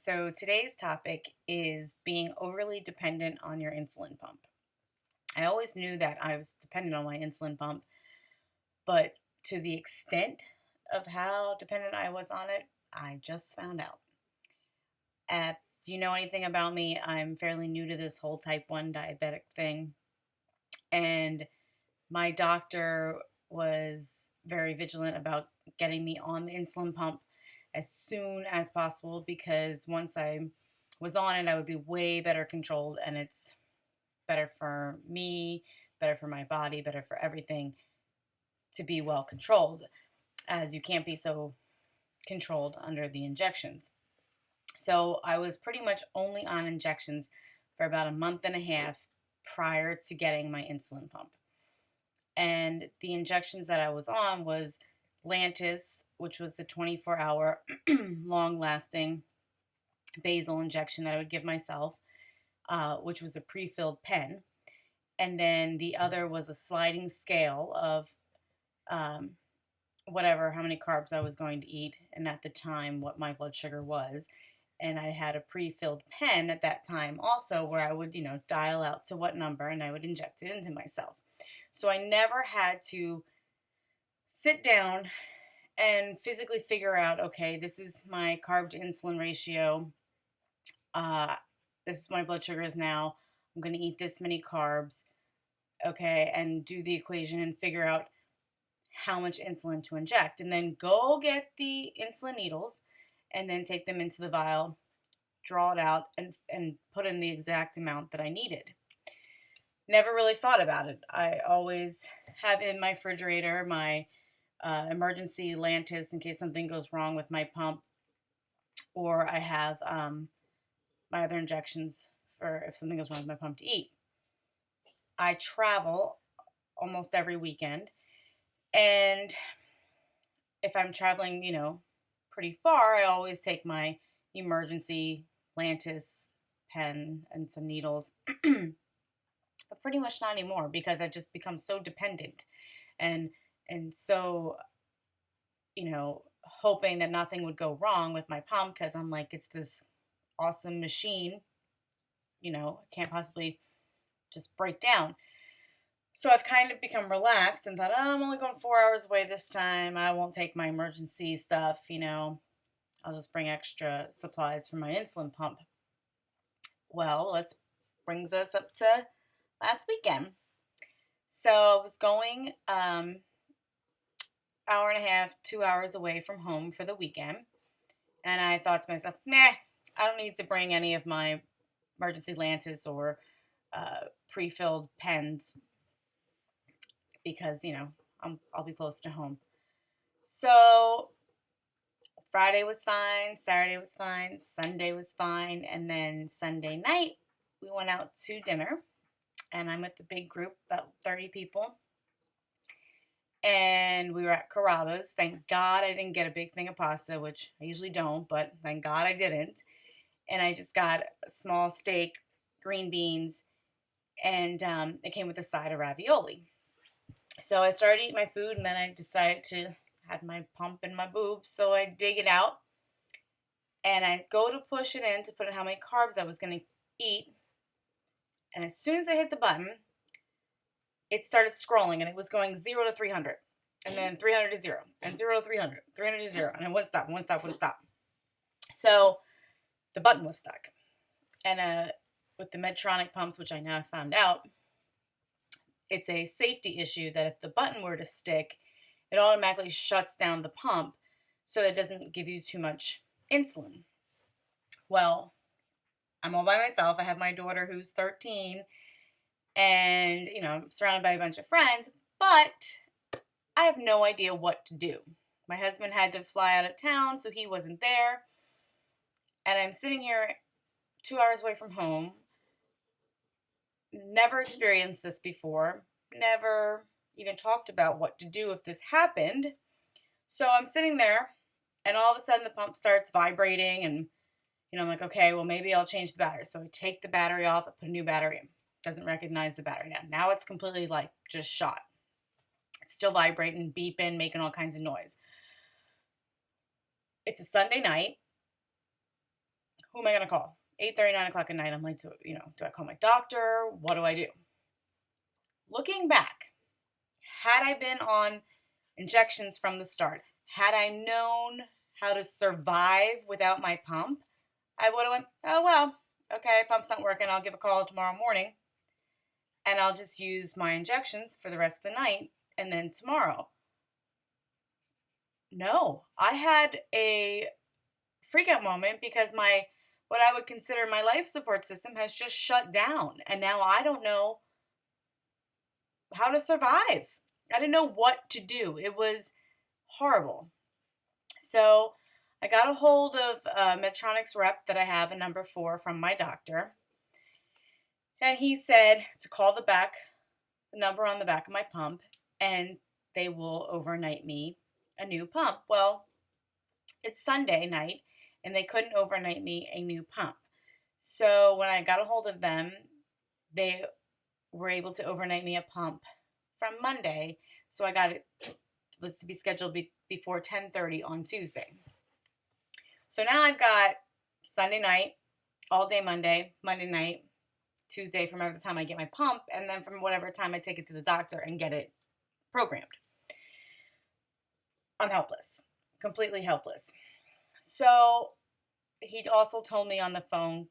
So today's topic is being overly dependent on your insulin pump. I always knew that I was dependent on my insulin pump, but to the extent of how dependent I was on it, I just found out. If you know anything about me, I'm fairly new to this whole type 1 diabetic thing. And my doctor was very vigilant about getting me on the insulin pump as soon as possible because once I was on it, I would be way better controlled, and it's better for me, better for my body, better for everything to be well controlled, as you can't be so controlled under the injections. So I was pretty much only on injections for about a month and a half prior to getting my insulin pump. And the injections that I was on was Lantus, which was the 24-hour long lasting basal injection that I would give myself, which was a pre-filled pen. And then the other was a sliding scale of um, how many carbs I was going to eat, and at the time, what my blood sugar was. And I had a pre-filled pen at that time also where I would, dial out to what number and I would inject it into myself. So I never had to sit down and physically figure out, okay, this is my carb to insulin ratio. Uh, this is my blood sugars now. I'm going to eat this many carbs. Okay. And do the equation and figure out how much insulin to inject. And then go get the insulin needles and then take them into the vial, draw it out, and put in the exact amount that I needed. Never really thought about it. I always have in my refrigerator my emergency Lantus in case something goes wrong with my pump, or I have my other injections for if something goes wrong with my pump to eat. I travel almost every weekend, and if I'm traveling, pretty far, I always take my emergency Lantus pen and some needles. But pretty much not anymore because I've just become so dependent and so hoping that nothing would go wrong with my pump because I'm like, it's this awesome machine, can't possibly just break down. So I've kind of become relaxed and thought, oh, I'm only going 4 hours away this time. I won't take my emergency stuff, I'll just bring extra supplies for my insulin pump. Well, let's brings us up to last weekend. So I was going hour and a half, 2 hours away from home for the weekend. And I thought to myself, nah, I don't need to bring any of my emergency Lantus or pre-filled pens because, I'll be close to home. So Friday was fine, Saturday was fine, Sunday was fine, and then Sunday night we went out to dinner, and I'm with the big group, about 30 people, and we were at Carrabba's. Thank God I didn't get a big thing of pasta, which I usually don't, but thank God I didn't, and I just got a small steak, green beans, and it came with a side of ravioli. So I started eating my food, and then I decided to have my pump in my boobs, so I dig it out, and I go to push it in to put in how many carbs I was going to eat, and as soon as I hit the button, it started scrolling, and it was going 0 to 300, and then 300 to 0, and 0 to 300, 300 to 0, and it wouldn't stop, wouldn't stop, wouldn't stop. So the button was stuck, and with the Medtronic pumps, which I now found out, it's a safety issue that if the button were to stick, it automatically shuts down the pump so that it doesn't give you too much insulin. Well, I'm all by myself. I have my daughter who's 13 and, I'm surrounded by a bunch of friends, but I have no idea what to do. My husband had to fly out of town, so he wasn't there. And I'm sitting here 2 hours away from home. Never experienced this before. Never even talked about what to do if this happened. So I'm sitting there, and all of a sudden the pump starts vibrating, and I'm like, okay, well, maybe I'll change the battery. So I take the battery off, I put a new battery in. Doesn't recognize the battery now. Now it's completely just shot. It's still vibrating, beeping, making all kinds of noise. It's a Sunday night. who am I going to call? 8:30, 9 o'clock at night. I'm like, do I call my doctor? What do I do? Looking back, had I been on injections from the start, had I known how to survive without my pump, I would have went, oh, well, okay, pump's not working. I'll give a call tomorrow morning and I'll just use my injections for the rest of the night and then tomorrow. No, I had a freak out moment because what I would consider my life support system has just shut down. And now I don't know how to survive. I didn't know what to do. It was horrible. So I got a hold of Medtronic's rep that I have, a number 4 from my doctor. And he said to call the number on the back of my pump, and they will overnight me a new pump. Well, it's Sunday night, and they couldn't overnight me a new pump. So when I got a hold of them, they were able to overnight me a pump from Monday. So it was to be scheduled before 10:30 on Tuesday. So now I've got Sunday night, all day Monday night, Tuesday from every time I get my pump, and then from whatever time I take it to the doctor and get it programmed. I'm helpless, completely helpless. So he also told me on the phone,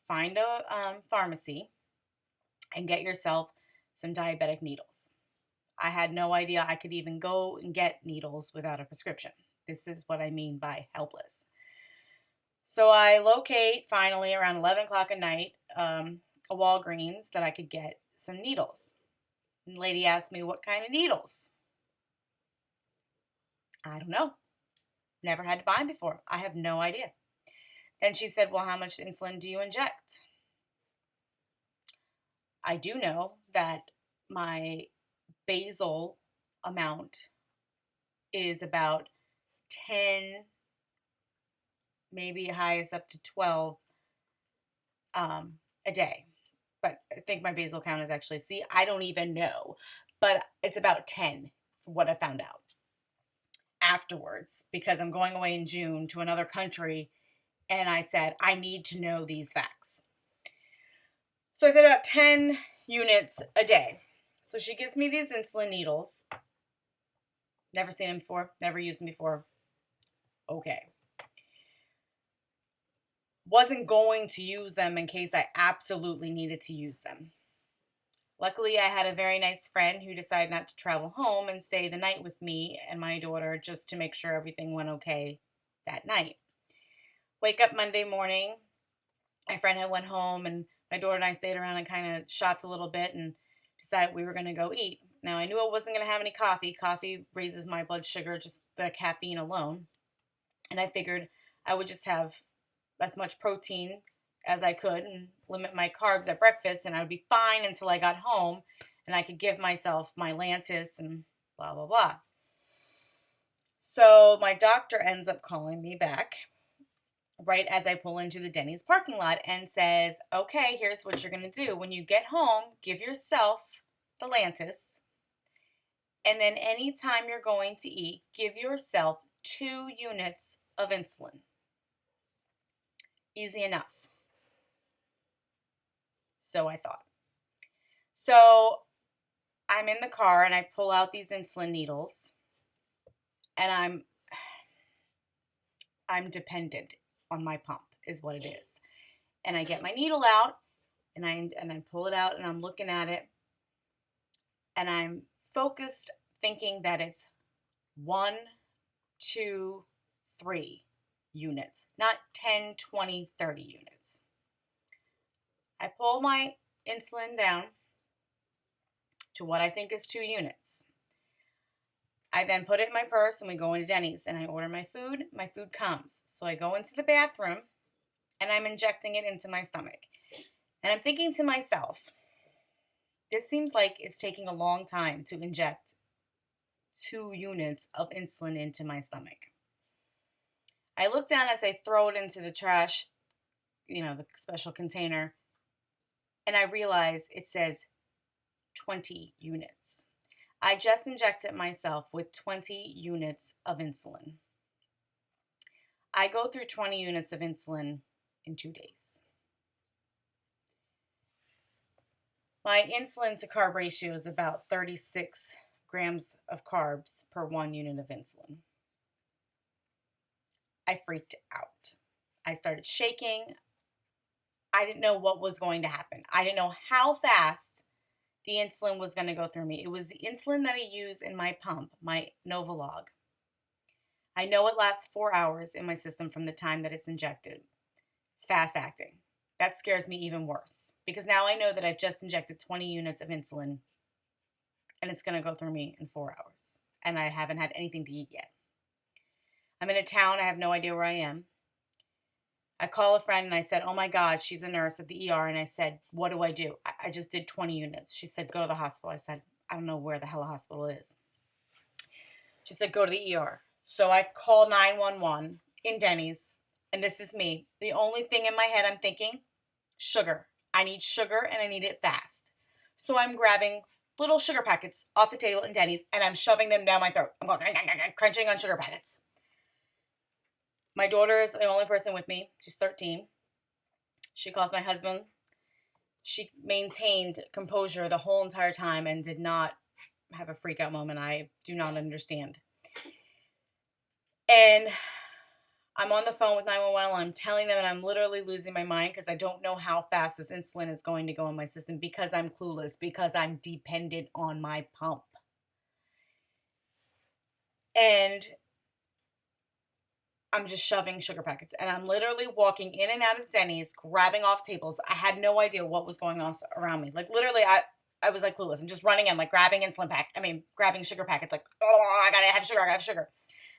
find a pharmacy and get yourself some diabetic needles. I had no idea I could even go and get needles without a prescription. This is what I mean by helpless. So I locate finally around 11 o'clock at night a Walgreens that I could get some needles. And the lady asked me what kind of needles. I don't know. Never had to buy them before. I have no idea. Then she said, well, how much insulin do you inject? I do know that my basal amount is about 10, maybe highest up to 12 a day. But I think my basal count is actually, I don't even know. But it's about 10, what I found out afterwards, because I'm going away in June to another country, and I said, I need to know these facts. So I said about 10 units a day. So she gives me these insulin needles. Never seen them before, never used them before. Okay. Wasn't going to use them in case I absolutely needed to use them. Luckily, I had a very nice friend who decided not to travel home and stay the night with me and my daughter just to make sure everything went okay that night. Wake up Monday morning. My friend had went home, and my daughter and I stayed around and kind of shopped a little bit and decided we were going to go eat. Now, I knew I wasn't going to have any coffee. Coffee raises my blood sugar, just the caffeine alone. And I figured I would just have as much protein as I could and limit my carbs at breakfast, and I would be fine until I got home and I could give myself my Lantus and blah, blah, blah. So my doctor ends up calling me back right as I pull into the Denny's parking lot and says, okay, here's what you're going to do. When you get home, give yourself the Lantus, and then anytime you're going to eat, give yourself 2 units of insulin. Easy enough. So I thought. So I'm in the car and I pull out these insulin needles, and I'm dependent on my pump is what it is. And I get my needle out and I pull it out and I'm looking at it and I'm focused thinking that it's 1, 2, 3 units, not 10, 20, 30 units. I pull my insulin down to what I think is 2 units. I then put it in my purse and we go into Denny's and I order my food. My food comes. So I go into the bathroom and I'm injecting it into my stomach. And I'm thinking to myself, this seems like it's taking a long time to inject 2 units of insulin into my stomach. I look down as I throw it into the trash, the special container, and I realize it says 20 units. I just injected myself with 20 units of insulin. I go through 20 units of insulin in 2 days. My insulin to carb ratio is about 36 grams of carbs per 1 unit of insulin. I freaked out. I started shaking. I didn't know what was going to happen. I didn't know how fast the insulin was going to go through me. It was the insulin that I use in my pump, my Novolog. I know it lasts 4 hours in my system from the time that it's injected. It's fast acting. That scares me even worse because now I know that I've just injected 20 units of insulin and it's going to go through me in 4 hours. And I haven't had anything to eat yet. I'm in a town. I have no idea where I am. I call a friend and I said, oh my God, she's a nurse at the ER. And I said, what do I do? I just did 20 units. She said, go to the hospital. I said, I don't know where the hell a hospital is. She said, go to the ER. So I call 911 in Denny's. And this is me. The only thing in my head I'm thinking, sugar. I need sugar and I need it fast. So I'm grabbing little sugar packets off the table in Denny's and I'm shoving them down my throat. I'm going, crunching on sugar packets. My daughter is the only person with me. She's 13. She calls my husband. She maintained composure the whole entire time and did not have a freak out moment. I do not understand. And I'm on the phone with 911 and I'm telling them, and I'm literally losing my mind because I don't know how fast this insulin is going to go in my system because I'm clueless, because I'm dependent on my pump. And I'm just shoving sugar packets and I'm literally walking in and out of Denny's, grabbing off tables. I had no idea what was going on around me. Like literally, I was like clueless and just running in, like grabbing grabbing sugar packets, like, oh, I gotta have sugar.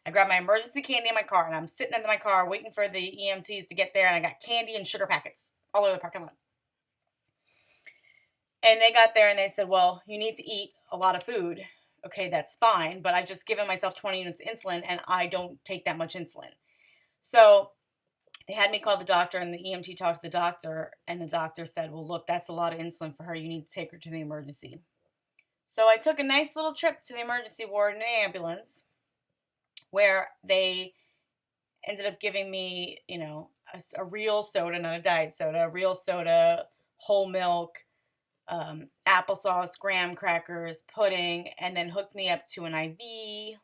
I grabbed my emergency candy in my car and I'm sitting in my car waiting for the EMTs to get there and I got candy and sugar packets all over the parking lot. And they got there and they said, well, you need to eat a lot of food. Okay, that's fine, but I've just given myself 20 units of insulin and I don't take that much insulin. So they had me call the doctor and the EMT talked to the doctor and the doctor said, well, look, that's a lot of insulin for her. You need to take her to the emergency. So I took a nice little trip to the emergency ward in an ambulance where they ended up giving me, a real soda, not a diet soda, a real soda, whole milk, applesauce, graham crackers, pudding, and then hooked me up to an IV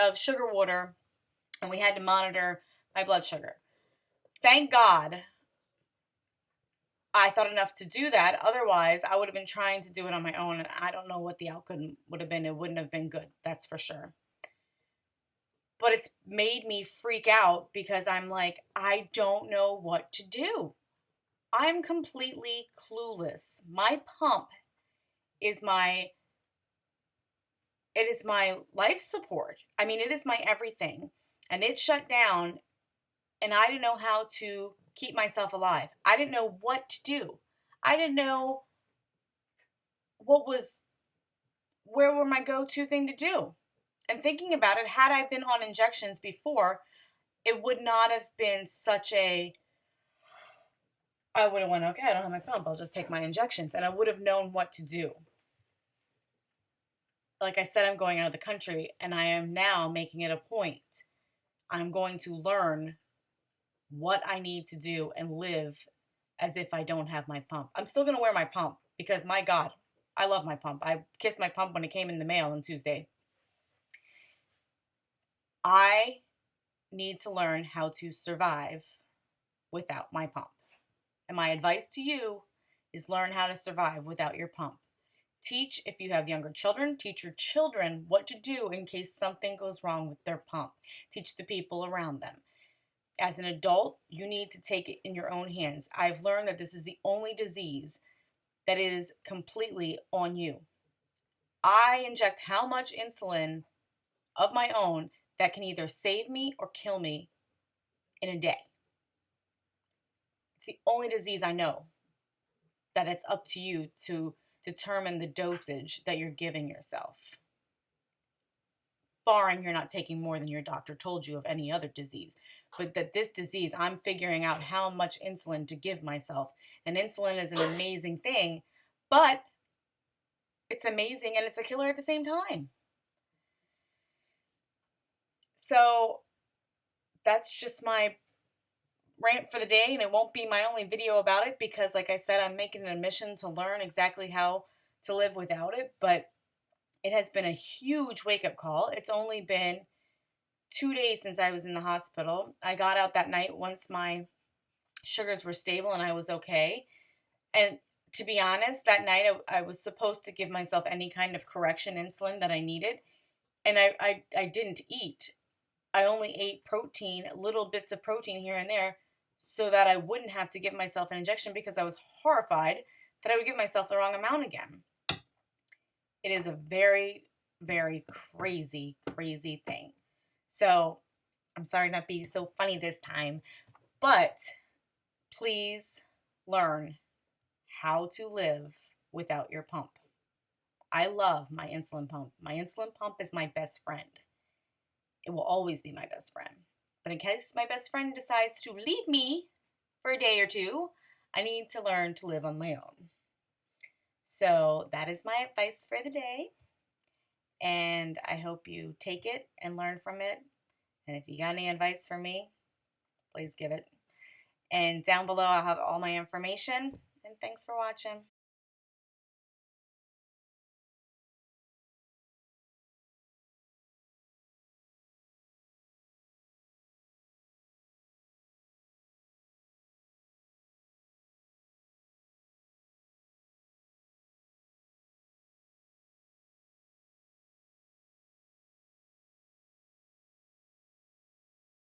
of sugar water, and we had to monitor my blood sugar. Thank God I thought enough to do that. Otherwise, I would have been trying to do it on my own, and I don't know what the outcome would have been. It wouldn't have been good, that's for sure. But it's made me freak out because I'm like, I don't know what to do. I'm completely clueless. My pump is my life support. I mean, it is my everything. And it shut down and I didn't know how to keep myself alive. I didn't know what to do. I didn't know where were my go-to thing to do. And thinking about it, had I been on injections before, it would not have been I would have went, okay, I don't have my pump. I'll just take my injections. And I would have known what to do. Like I said, I'm going out of the country and I am now making it a point. I'm going to learn what I need to do and live as if I don't have my pump. I'm still going to wear my pump because, my God, I love my pump. I kissed my pump when it came in the mail on Tuesday. I need to learn how to survive without my pump. And my advice to you is learn how to survive without your pump. Teach, if you have younger children, teach your children what to do in case something goes wrong with their pump. Teach the people around them. As an adult, you need to take it in your own hands. I've learned that this is the only disease that is completely on you. I inject how much insulin of my own that can either save me or kill me in a day. It's the only disease I know that it's up to you to determine the dosage that you're giving yourself. Barring you're not taking more than your doctor told you of any other disease. But that this disease, I'm figuring out how much insulin to give myself. And insulin is an amazing thing, but it's amazing and it's a killer at the same time. So that's just my rant for the day, and it won't be my only video about it because, like I said, I'm making an admission to learn exactly how to live without it. But it has been a huge wake up call. It's only been 2 days since I was in the hospital. I got out that night once my sugars were stable and I was okay. And to be honest, that night I was supposed to give myself any kind of correction insulin that I needed. And I didn't eat. I only ate protein, little bits of protein here and there, so that I wouldn't have to give myself an injection because I was horrified that I would give myself the wrong amount again. It is a very, very crazy, crazy thing. So I'm sorry not being so funny this time, but please learn how to live without your pump. I love my insulin pump. My insulin pump is my best friend. It will always be my best friend. But in case my best friend decides to leave me for a day or two, I need to learn to live on my own. So that is my advice for the day. And I hope you take it and learn from it. And if you got any advice for me, please give it. And down below, I'll have all my information. And thanks for watching.